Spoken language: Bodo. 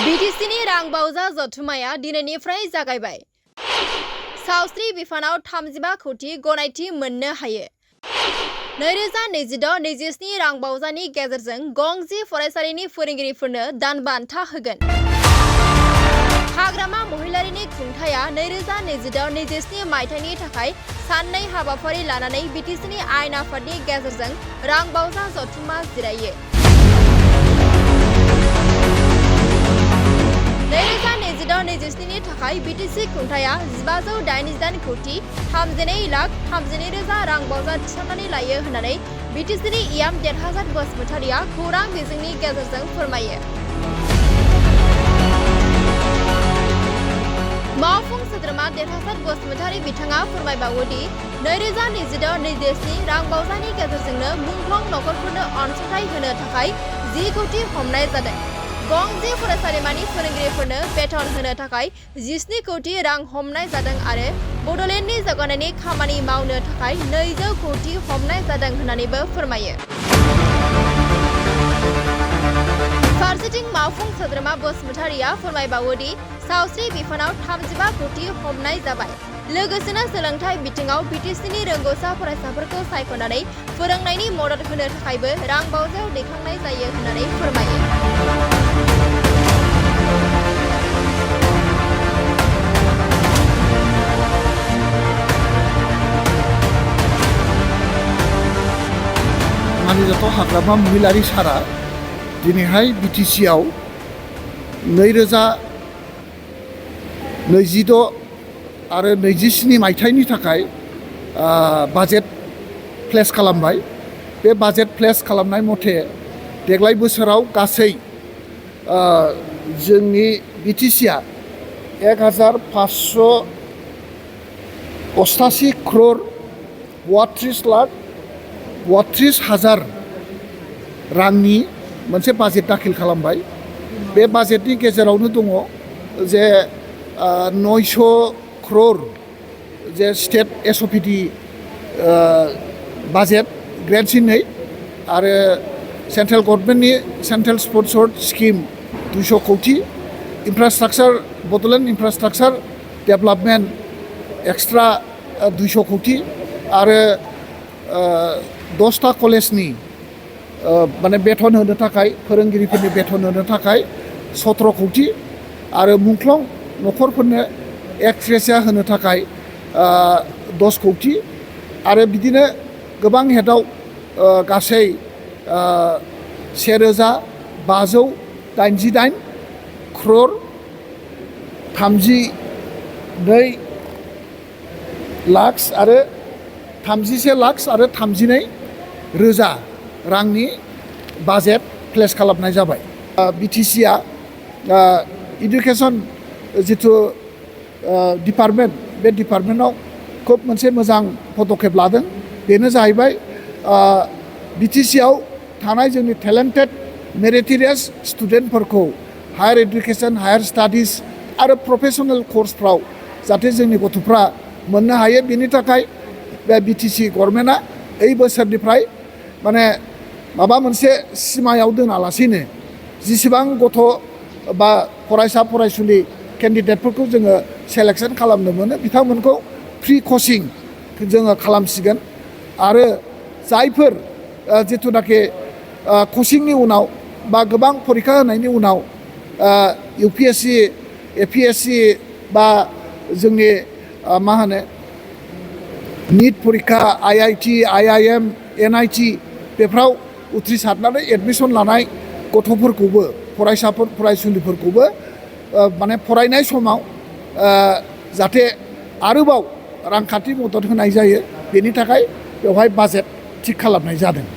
बिटिसिनि रांबावजा जथुमाया दिनैनिफ्राय जागायबाय। सावस्रि बिफानाव 35 कोटी गनायथि मोननो हायो। 2026-27 रांबावजानि गेजेरजों गंजि फरायसालिनि फोरोंगिरिफोरनो दान बान्था होगोन। हाग्रामा महिलारिनि खुंथाया 2026-27 मायथाइनि थाखाय साननै हाबाफारि लानानै बिटिसिनि आयेन आफादनि गेजेरजों रांबावजा जथुमा जिरायो। 2026-27 नि थाखाय बिटिसि खुंथाया 1588 कोटी 32,32,000 रांबावजा थिसननानै लायो होननानै बिटिसिनि इयाम देरहासात बसुमतारिया खौरां बिजोंनि गेजेरजों फोरमायो। मावफुं सोद्रोमा देरहासात बसुमतारि बिथाङा फोरमायबावोदि 2026-27 रांबावजानि गेजेरजोंनो मुंख्लं नखरफोरनो अनसुंथाइ होनो थाखाय 10 कोटी हमनाय जादों। गंजि फरायसालिमानि फोरोंगिरिफोरनो बेथन होनो थाखाय 17 कोटी रां हमनाय जादों आरो बड'लेण्डनि जौगानायनि खामानि मावनो थाखाय 200 कोटी हमनाय जादों होननानैबो फोरमायो। फारसेथिं मावफुं सोद्रोमा बसुमतारिया फोरमायबावोदि सावस्रि बिफानाव 35 कोटी हमनाय जाबाय। लोगोसेनो सोलोंथाइ बिथिङाव बिटिसिनि रोंगौसा फरायसाफोरखौ सायख'नानै फोरोंनायनि मदद होनो थाखायबो रांबावजायाव दैखांनाय जायो होननानै फोरमायो। मानिजाथाव हाग्रामा महिलारि सारा दिनैहाय बिटिसिआव 2026 आरो 27 मायथाइनि थाखाय बाजेट प्लेस खालामबाय। बे बाजेट प्लेस खालामनाय मथे देग्लाय बोसोराव गासै जोंनि बिटिसिआ 1588 crore 32,32,000 रांनि मोनसे बाजेट दाखिल खालामबाय। बे बाजेटनि गेजेरावनो दङ जे 900 crore जे स्टेट एसअपिडि बाजेट ग्रेड C2 आरो सेन्ट्रेल गभर्नमेन्टनि सेन्ट्रेल स्पन्सर्ड स्किम 200 कोटी इनफ्रास्ट्राक्चार बड'लेण्ड इनफ्रास्ट्राक्चार डेभेलपमेन्ट एक्सट्रा 200 कोटी आरो 10टा कलेजनि माने बेथन होनो थाखाय फोरोंगिरिफोरनि बेथन होनो थाखाय 17 कोटी आरो मुंख्लं नखरफोरनो एक्सग्रेसिया होनो थाखाय 10 कोटी आरो बिदिनो गोबां हेडआव गासै 1588 crore 32 लाख आरो 31 लाख आरो 32 रोजा रांनि बाजेट प्लेस खालामनाय जाबाय। बिटिसिआ इडुकेसन जिथु डिपार्टमेन्ट बे डिपार्टमेन्टआव खोब मोनसे मोजां पदक्षेप लादों। बेनो जाहैबाय बिटिसिआव थानाय जोंनि टेलेन्टेड मेरिटरियास स्टुडेन्टफोरखौ हायार एडुकेसन हायार स्टाडिज आरो प्रफेसनेल कर्सफ्राव जाहाथे जोंनि गथ'फ्रा मोननो हायो। बेनि थाखाय बे बिटिसि गभर्नमेन्टआ এই बोसोरनिफ्राय माने माबा मोनसे सिमायाव दोनालासेनो जिसिबां गथ' बा फरायसा फरायसुलि केन्डिडेटफोरखौ जोङो सेलेक्सन खालामनो मोनो बिथांमोनखौ फ्रि कचिं जोङो खालामसिगोन आरो जायफोर जिथुनाखि कचिंनि उनाव बा गोबां फरिखा होनायनि उनाव UPSC APSC बा जोंनि मा होनो नीट परीक्षा IIT IIM NIT बेफ्राव उथ्रिसारनानै एडमिशन लानाय गथ'फोरखौबो फरायसाफोर फरायसुलिफोरखौबो माने फरायनाय समाव जाहाथे आरोबाव रांखान्थि मदद होनाय जायो बेनि थाखाय बेवहाय बाजेट थिक खालामनाय जादों।